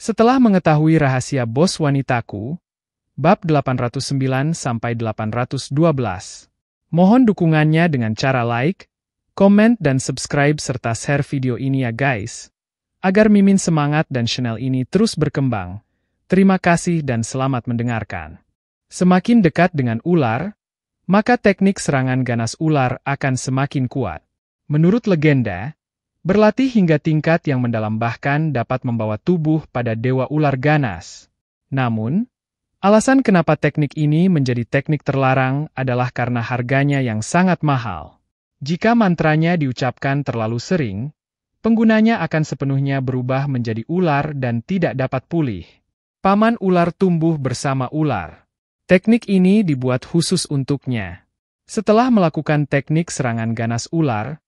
Setelah mengetahui rahasia bos wanitaku, bab 809-812. Mohon dukungannya dengan cara like, komen dan subscribe serta share video ini ya guys, agar Mimin semangat dan channel ini terus berkembang. Terima kasih dan selamat mendengarkan. Semakin dekat dengan ular, maka teknik serangan ganas ular akan semakin kuat. Menurut legenda, berlatih hingga tingkat yang mendalam bahkan dapat membawa tubuh pada dewa ular ganas. Namun, alasan kenapa teknik ini menjadi teknik terlarang adalah karena harganya yang sangat mahal. Jika mantranya diucapkan terlalu sering, penggunanya akan sepenuhnya berubah menjadi ular dan tidak dapat pulih. Paman ular tumbuh bersama ular. Teknik ini dibuat khusus untuknya. Setelah melakukan teknik serangan ganas ular,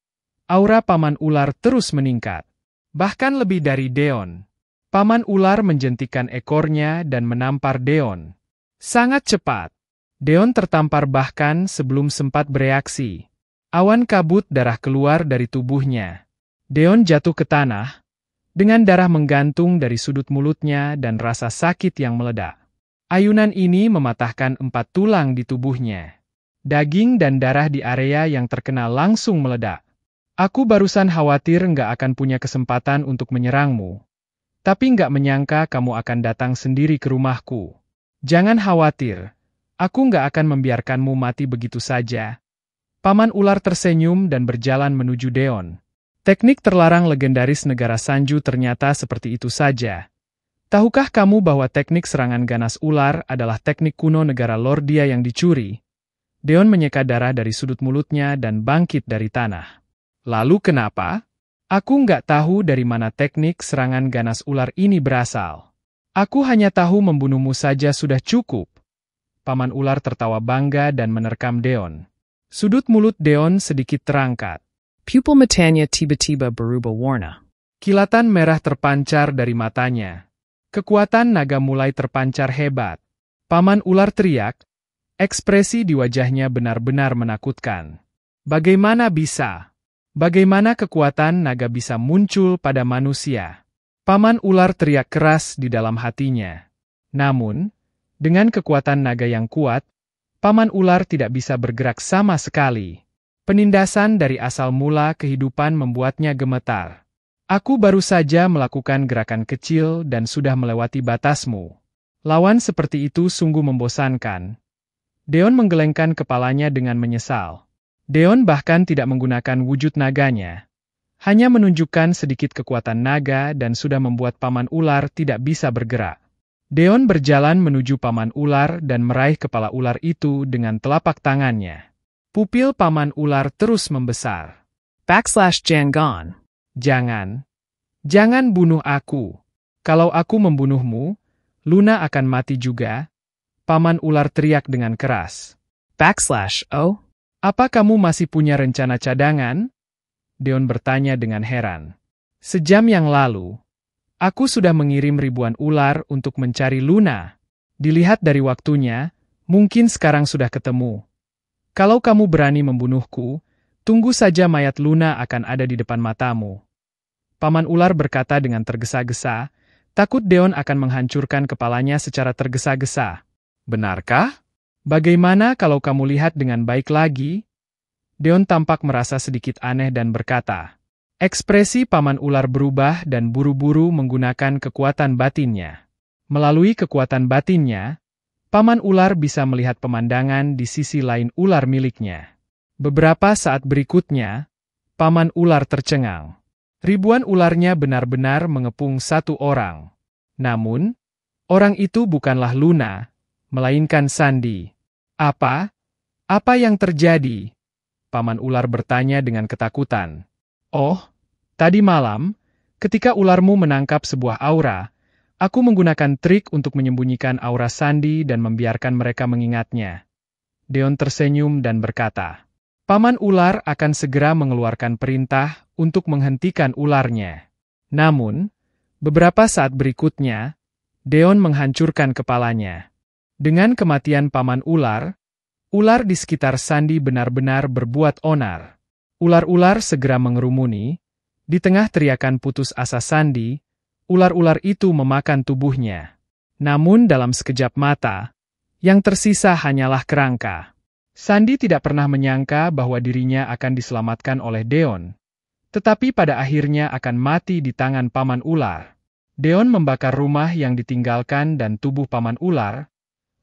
aura paman ular terus meningkat. Bahkan lebih dari Deon. Paman ular menjentikan ekornya dan menampar Deon. Sangat cepat. Deon tertampar bahkan sebelum sempat bereaksi. Awan kabut darah keluar dari tubuhnya. Deon jatuh ke tanah, dengan darah menggantung dari sudut mulutnya dan rasa sakit yang meledak. Ayunan ini mematahkan 4 tulang di tubuhnya. Daging dan darah di area yang terkena langsung meledak. Aku barusan khawatir nggak akan punya kesempatan untuk menyerangmu. Tapi nggak menyangka kamu akan datang sendiri ke rumahku. Jangan khawatir, aku nggak akan membiarkanmu mati begitu saja. Paman ular tersenyum dan berjalan menuju Deon. Teknik terlarang legendaris negara Sanju ternyata seperti itu saja. Tahukah kamu bahwa teknik serangan ganas ular adalah teknik kuno negara Lordia yang dicuri? Deon menyeka darah dari sudut mulutnya dan bangkit dari tanah. Lalu kenapa? Aku nggak tahu dari mana teknik serangan ganas ular ini berasal. Aku hanya tahu membunuhmu saja sudah cukup. Paman ular tertawa bangga dan menerkam Deon. Sudut mulut Deon sedikit terangkat. Pupil matanya tiba-tiba berubah warna. Kilatan merah terpancar dari matanya. Kekuatan naga mulai terpancar hebat. Paman ular teriak. Ekspresi di wajahnya benar-benar menakutkan. Bagaimana bisa? Bagaimana kekuatan naga bisa muncul pada manusia? Paman ular teriak keras di dalam hatinya. Namun, dengan kekuatan naga yang kuat, paman ular tidak bisa bergerak sama sekali. Penindasan dari asal mula kehidupan membuatnya gemetar. Aku baru saja melakukan gerakan kecil dan sudah melewati batasmu. Lawan seperti itu sungguh membosankan. Deon menggelengkan kepalanya dengan menyesal. Deon bahkan tidak menggunakan wujud naganya. Hanya menunjukkan sedikit kekuatan naga dan sudah membuat paman ular tidak bisa bergerak. Deon berjalan menuju paman ular dan meraih kepala ular itu dengan telapak tangannya. Pupil paman ular terus membesar. /Jangan. Jangan bunuh aku. Kalau aku membunuhmu, Luna akan mati juga. Paman ular teriak dengan keras. /Oh. Apa kamu masih punya rencana cadangan? Deon bertanya dengan heran. Sejam yang lalu, aku sudah mengirim ribuan ular untuk mencari Luna. Dilihat dari waktunya, mungkin sekarang sudah ketemu. Kalau kamu berani membunuhku, tunggu saja mayat Luna akan ada di depan matamu. Paman ular berkata dengan tergesa-gesa, takut Deon akan menghancurkan kepalanya secara tergesa-gesa. Benarkah? Bagaimana kalau kamu lihat dengan baik lagi? Deon tampak merasa sedikit aneh dan berkata. Ekspresi paman ular berubah dan buru-buru menggunakan kekuatan batinnya. Melalui kekuatan batinnya, paman ular bisa melihat pemandangan di sisi lain ular miliknya. Beberapa saat berikutnya, paman ular tercengang. Ribuan ularnya benar-benar mengepung satu orang. Namun, orang itu bukanlah Luna, melainkan Sandy. Apa? Apa yang terjadi? Paman ular bertanya dengan ketakutan. Oh, tadi malam, ketika ularmu menangkap sebuah aura, aku menggunakan trik untuk menyembunyikan aura Sandy dan membiarkan mereka mengingatnya. Deon tersenyum dan berkata, Paman ular akan segera mengeluarkan perintah untuk menghentikan ularnya. Namun, beberapa saat berikutnya, Deon menghancurkan kepalanya. Dengan kematian paman ular di sekitar Sandy benar-benar berbuat onar. Ular-ular segera mengerumuni. Di tengah teriakan putus asa Sandy, Ular-ular itu memakan tubuhnya. Namun dalam sekejap mata, yang tersisa hanyalah kerangka. Sandy tidak pernah menyangka bahwa dirinya akan diselamatkan oleh Deon. Tetapi pada akhirnya akan mati di tangan paman ular. Deon membakar rumah yang ditinggalkan dan tubuh paman ular,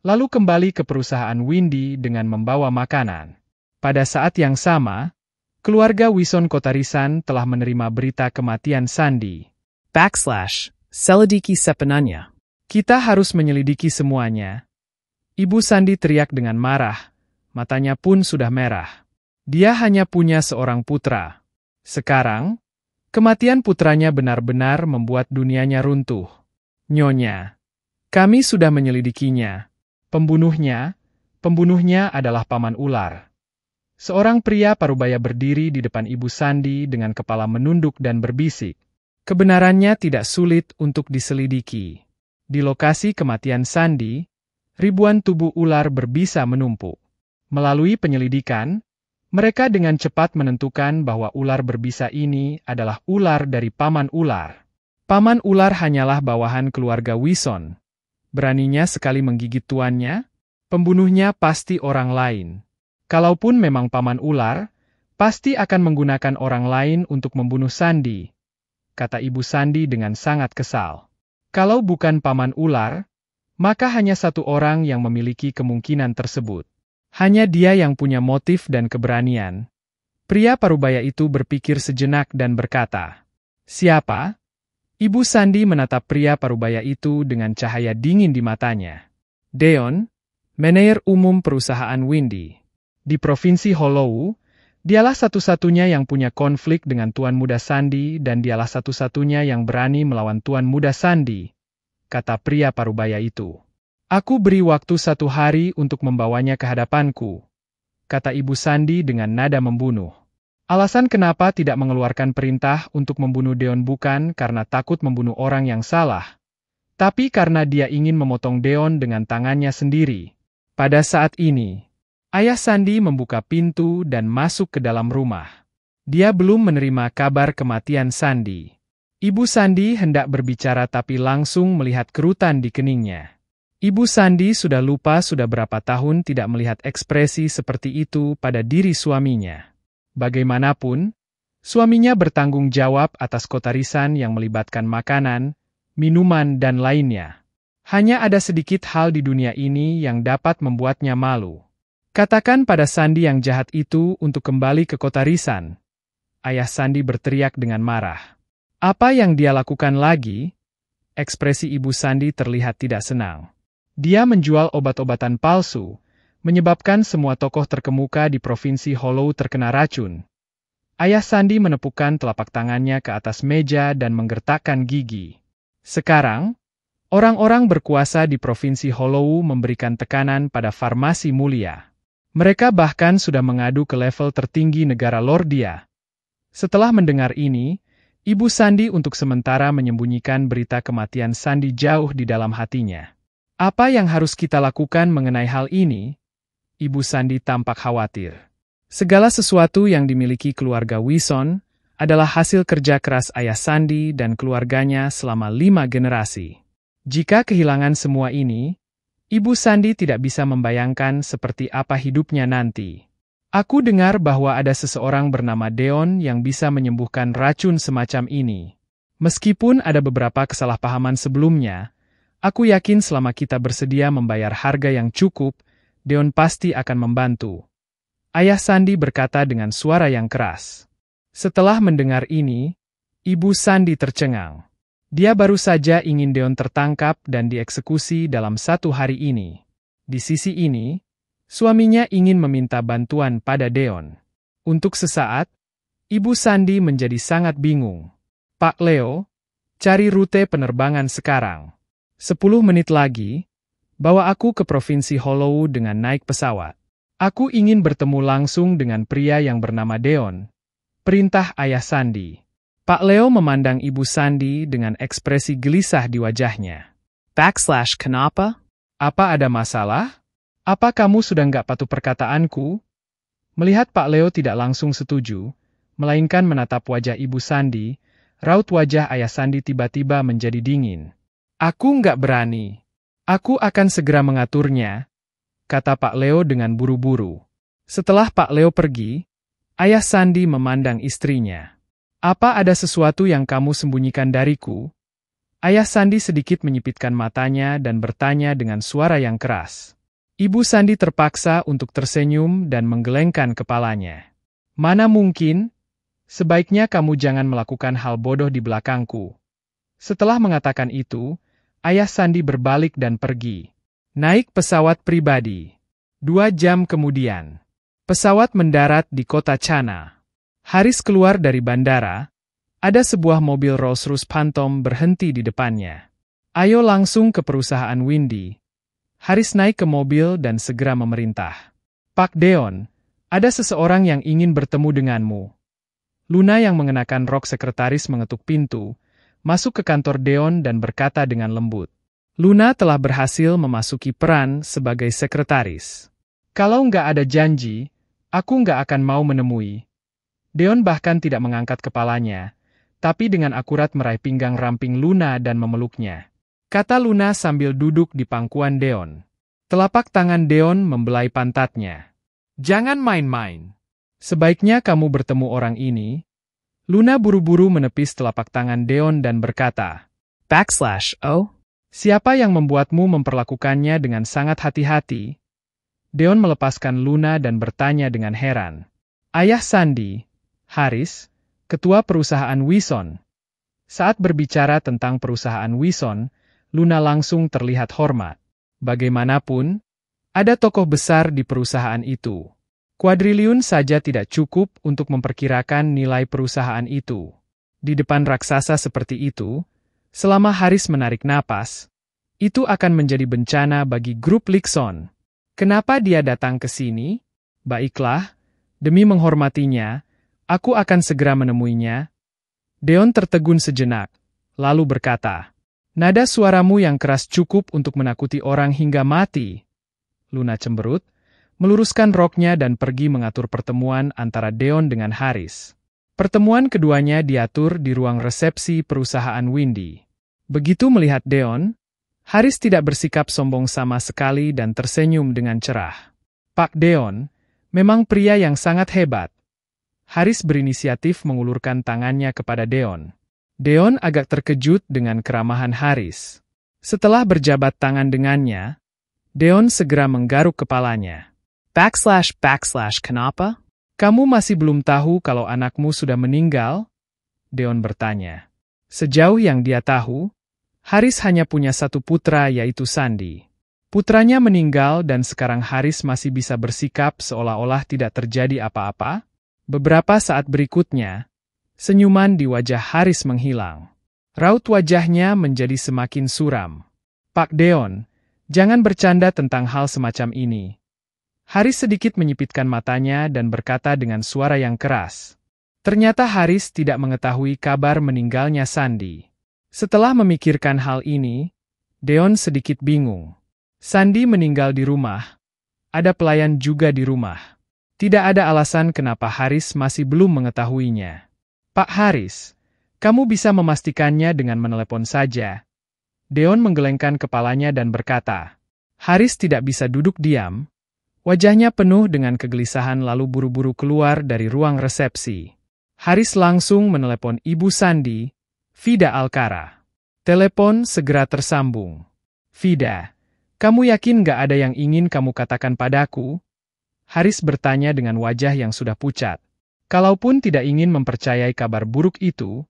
lalu kembali ke perusahaan Windy dengan membawa makanan. Pada saat yang sama, keluarga Wison Kotarisan telah menerima berita kematian Sandy. Selidiki sepenuhnya. Kita harus menyelidiki semuanya. Ibu Sandy teriak dengan marah, matanya pun sudah merah. Dia hanya punya seorang putra. Sekarang, kematian putranya benar-benar membuat dunianya runtuh. Nyonya, kami sudah menyelidikinya. Pembunuhnya adalah paman ular. Seorang pria parubaya berdiri di depan Ibu Sandy dengan kepala menunduk dan berbisik. Kebenarannya tidak sulit untuk diselidiki. Di lokasi kematian Sandy, ribuan tubuh ular berbisa menumpuk. Melalui penyelidikan, mereka dengan cepat menentukan bahwa ular berbisa ini adalah ular dari paman ular. Paman ular hanyalah bawahan keluarga Wison. Beraninya sekali menggigit tuannya, pembunuhnya pasti orang lain. Kalaupun memang paman ular, pasti akan menggunakan orang lain untuk membunuh Sandy, kata Ibu Sandy dengan sangat kesal. Kalau bukan paman ular, maka hanya satu orang yang memiliki kemungkinan tersebut. Hanya dia yang punya motif dan keberanian. Pria parubaya itu berpikir sejenak dan berkata, "Siapa?" Ibu Sandy menatap pria parubaya itu dengan cahaya dingin di matanya. "Deon, manajer umum perusahaan Windy. Di Provinsi Hollow, dialah satu-satunya yang punya konflik dengan Tuan Muda Sandy dan dialah satu-satunya yang berani melawan Tuan Muda Sandy," kata pria parubaya itu. "Aku beri waktu 1 hari untuk membawanya ke hadapanku," kata Ibu Sandy dengan nada membunuh. Alasan kenapa tidak mengeluarkan perintah untuk membunuh Deon bukan karena takut membunuh orang yang salah, tapi karena dia ingin memotong Deon dengan tangannya sendiri. Pada saat ini, ayah Sandy membuka pintu dan masuk ke dalam rumah. Dia belum menerima kabar kematian Sandy. Ibu Sandy hendak berbicara tapi langsung melihat kerutan di keningnya. Ibu Sandy sudah lupa sudah berapa tahun tidak melihat ekspresi seperti itu pada diri suaminya. Bagaimanapun, suaminya bertanggung jawab atas kotarisan yang melibatkan makanan, minuman, dan lainnya. Hanya ada sedikit hal di dunia ini yang dapat membuatnya malu. "Katakan pada Sandy yang jahat itu untuk kembali ke kotarisan," ayah Sandy berteriak dengan marah. "Apa yang dia lakukan lagi?" Ekspresi Ibu Sandy terlihat tidak senang. "Dia menjual obat-obatan palsu, menyebabkan semua tokoh terkemuka di Provinsi Hollow terkena racun." Ayah Sandy menepukkan telapak tangannya ke atas meja dan menggertakkan gigi. Sekarang, orang-orang berkuasa di Provinsi Hollow memberikan tekanan pada farmasi mulia. Mereka bahkan sudah mengadu ke level tertinggi negara Lordia. Setelah mendengar ini, Ibu Sandy untuk sementara menyembunyikan berita kematian Sandy jauh di dalam hatinya. "Apa yang harus kita lakukan mengenai hal ini?" Ibu Sandy tampak khawatir. Segala sesuatu yang dimiliki keluarga Wison adalah hasil kerja keras ayah Sandy dan keluarganya selama 5 generasi. Jika kehilangan semua ini, Ibu Sandy tidak bisa membayangkan seperti apa hidupnya nanti. "Aku dengar bahwa ada seseorang bernama Deon yang bisa menyembuhkan racun semacam ini. Meskipun ada beberapa kesalahpahaman sebelumnya, aku yakin selama kita bersedia membayar harga yang cukup, Deon pasti akan membantu," ayah Sandy berkata dengan suara yang keras. Setelah mendengar ini, Ibu Sandy tercengang. Dia baru saja ingin Deon tertangkap dan dieksekusi dalam 1 hari ini. Di sisi ini, suaminya ingin meminta bantuan pada Deon. Untuk sesaat, Ibu Sandy menjadi sangat bingung. "Pak Leo, cari rute penerbangan sekarang. 10 menit lagi, bawa aku ke Provinsi Hollow dengan naik pesawat. Aku ingin bertemu langsung dengan pria yang bernama Deon," perintah ayah Sandy. Pak Leo memandang Ibu Sandy dengan ekspresi gelisah di wajahnya. Kenapa? "Apa ada masalah? Apa kamu sudah nggak patuh perkataanku?" Melihat Pak Leo tidak langsung setuju, melainkan menatap wajah Ibu Sandy, Raut wajah Ayah Sandi tiba-tiba menjadi dingin. Aku nggak berani. Aku akan segera mengaturnya, kata Pak Leo dengan buru-buru. Setelah Pak Leo pergi, Ayah Sandi memandang istrinya. Apa ada sesuatu yang kamu sembunyikan dariku? Ayah Sandi sedikit menyipitkan matanya dan bertanya dengan suara yang keras. Ibu Sandi terpaksa untuk tersenyum dan menggelengkan kepalanya. Mana mungkin? Sebaiknya kamu jangan melakukan hal bodoh di belakangku. Setelah mengatakan itu, Ayah Sandi berbalik dan pergi. Naik pesawat pribadi. 2 jam kemudian, pesawat mendarat di kota Chana. Haris keluar dari bandara. Ada sebuah mobil Rolls-Royce Phantom berhenti di depannya. Ayo langsung ke perusahaan Windy. Haris naik ke mobil dan segera memerintah. Pak Deon, ada seseorang yang ingin bertemu denganmu. Luna yang mengenakan rok sekretaris mengetuk pintu, masuk ke kantor Deon dan berkata dengan lembut. Luna telah berhasil memasuki peran sebagai sekretaris. Kalau nggak ada janji, aku nggak akan mau menemui. Deon bahkan tidak mengangkat kepalanya, tapi dengan akurat meraih pinggang ramping Luna dan memeluknya. Kata Luna sambil duduk di pangkuan Deon. Telapak tangan Deon membelai pantatnya. Jangan main-main. Sebaiknya kamu bertemu orang ini. Luna buru-buru menepis telapak tangan Deon dan berkata, /O. Siapa yang membuatmu memperlakukannya dengan sangat hati-hati? Deon melepaskan Luna dan bertanya dengan heran. Ayah Sandi, Haris, ketua perusahaan Wison. Saat berbicara tentang perusahaan Wison, Luna langsung terlihat hormat. Bagaimanapun, ada tokoh besar di perusahaan itu. Kuadriliun saja tidak cukup untuk memperkirakan nilai perusahaan itu. Di depan raksasa seperti itu, selama Haris menarik napas, itu akan menjadi bencana bagi grup Likson. Kenapa dia datang ke sini? Baiklah, demi menghormatinya, aku akan segera menemuinya. Deon tertegun sejenak, lalu berkata, nada suaramu yang keras cukup untuk menakuti orang hingga mati. Luna cemberut, meluruskan roknya dan pergi mengatur pertemuan antara Deon dengan Haris. Pertemuan keduanya diatur di ruang resepsi perusahaan Windy. Begitu melihat Deon, Haris tidak bersikap sombong sama sekali dan tersenyum dengan cerah. Pak Deon, memang pria yang sangat hebat. Haris berinisiatif mengulurkan tangannya kepada Deon. Deon agak terkejut dengan keramahan Haris. Setelah berjabat tangan dengannya, Deon segera menggaruk kepalanya. / Kenapa? Kamu masih belum tahu kalau anakmu sudah meninggal? Deon bertanya. Sejauh yang dia tahu, Haris hanya punya satu putra yaitu Sandi. Putranya meninggal dan sekarang Haris masih bisa bersikap seolah-olah tidak terjadi apa-apa? Beberapa saat berikutnya, senyuman di wajah Haris menghilang. Raut wajahnya menjadi semakin suram. Pak Deon, jangan bercanda tentang hal semacam ini. Haris sedikit menyipitkan matanya dan berkata dengan suara yang keras. Ternyata Haris tidak mengetahui kabar meninggalnya Sandi. Setelah memikirkan hal ini, Deon sedikit bingung. Sandi meninggal di rumah. Ada pelayan juga di rumah. Tidak ada alasan kenapa Haris masih belum mengetahuinya. Pak Haris, kamu bisa memastikannya dengan menelepon saja. Deon menggelengkan kepalanya dan berkata. Haris tidak bisa duduk diam. Wajahnya penuh dengan kegelisahan lalu buru-buru keluar dari ruang resepsi. Haris langsung menelepon Ibu Sandi, Vida Alkara. Telepon segera tersambung. Vida, kamu yakin gak ada yang ingin kamu katakan padaku? Haris bertanya dengan wajah yang sudah pucat. Kalaupun tidak ingin mempercayai kabar buruk itu,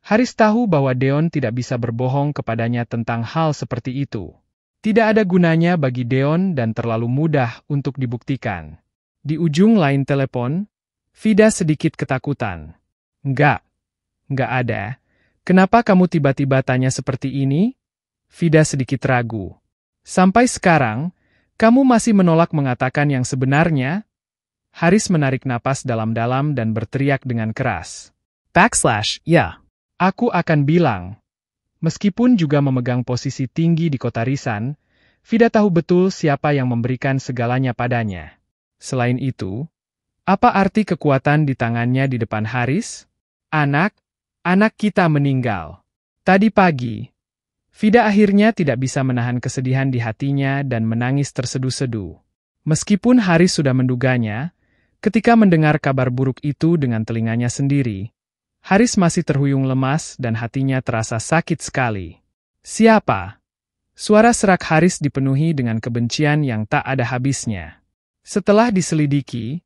Haris tahu bahwa Deon tidak bisa berbohong kepadanya tentang hal seperti itu. Tidak ada gunanya bagi Deon dan terlalu mudah untuk dibuktikan. Di ujung lain telepon, Vida sedikit ketakutan. Enggak ada. Kenapa kamu tiba-tiba tanya seperti ini? Vida sedikit ragu. Sampai sekarang, kamu masih menolak mengatakan yang sebenarnya? Haris menarik napas dalam-dalam dan berteriak dengan keras. /Ya. Aku akan bilang. Meskipun juga memegang posisi tinggi di kota Risan, Vida tahu betul siapa yang memberikan segalanya padanya. Selain itu, apa arti kekuatan di tangannya di depan Haris? Anak Anak kita meninggal. Tadi pagi. Vida akhirnya tidak bisa menahan kesedihan di hatinya dan menangis terseduh-seduh. Meskipun Haris sudah menduganya, ketika mendengar kabar buruk itu dengan telinganya sendiri, Haris masih terhuyung lemas dan hatinya terasa sakit sekali. Siapa? Suara serak Haris dipenuhi dengan kebencian yang tak ada habisnya. Setelah diselidiki,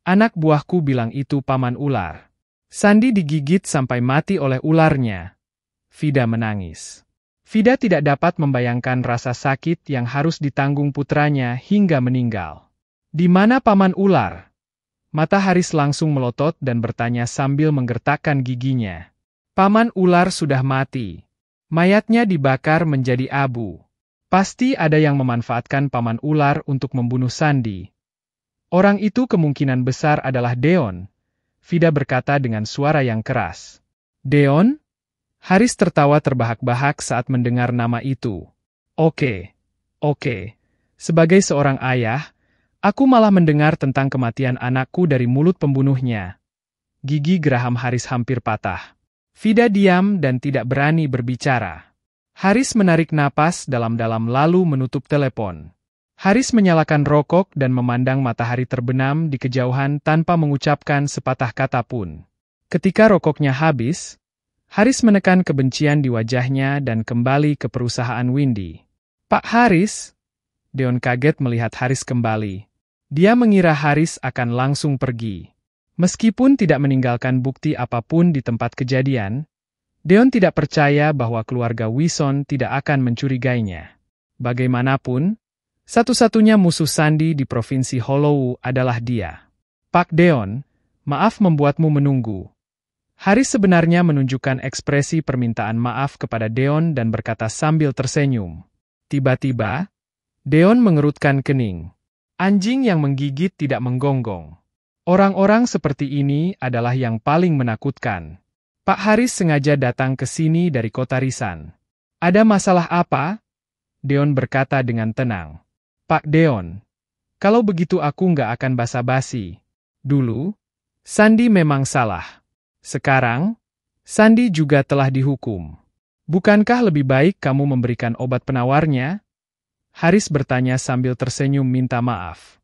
anak buahku bilang itu paman ular. Sandi digigit sampai mati oleh ularnya. Vida menangis. Vida tidak dapat membayangkan rasa sakit yang harus ditanggung putranya hingga meninggal. Di mana paman ular? Mata Haris langsung melotot dan bertanya sambil menggertakkan giginya. Paman ular sudah mati. Mayatnya dibakar menjadi abu. Pasti ada yang memanfaatkan paman ular untuk membunuh Sandi. Orang itu kemungkinan besar adalah Deon. Vida berkata dengan suara yang keras. Deon? Haris tertawa terbahak-bahak saat mendengar nama itu. Oke. Sebagai seorang ayah, aku malah mendengar tentang kematian anakku dari mulut pembunuhnya. Gigi geraham Haris hampir patah. Vida diam dan tidak berani berbicara. Haris menarik napas dalam-dalam lalu menutup telepon. Haris menyalakan rokok dan memandang matahari terbenam di kejauhan tanpa mengucapkan sepatah kata pun. Ketika rokoknya habis, Haris menekan kebencian di wajahnya dan kembali ke perusahaan Windy. Pak Haris? Deon kaget melihat Haris kembali. Dia mengira Haris akan langsung pergi. Meskipun tidak meninggalkan bukti apapun di tempat kejadian, Deon tidak percaya bahwa keluarga Wison tidak akan mencurigainya. Bagaimanapun, satu-satunya musuh Sandi di Provinsi Hollow adalah dia. Pak Deon, maaf membuatmu menunggu. Haris sebenarnya menunjukkan ekspresi permintaan maaf kepada Deon dan berkata sambil tersenyum. Tiba-tiba, Deon mengerutkan kening. Anjing yang menggigit tidak menggonggong. Orang-orang seperti ini adalah yang paling menakutkan. Pak Haris sengaja datang ke sini dari kota Risan. Ada masalah apa? Deon berkata dengan tenang. Pak Deon, kalau begitu aku nggak akan basa-basi. Dulu, Sandi memang salah. Sekarang, Sandi juga telah dihukum. Bukankah lebih baik kamu memberikan obat penawarnya? Haris bertanya sambil tersenyum minta maaf.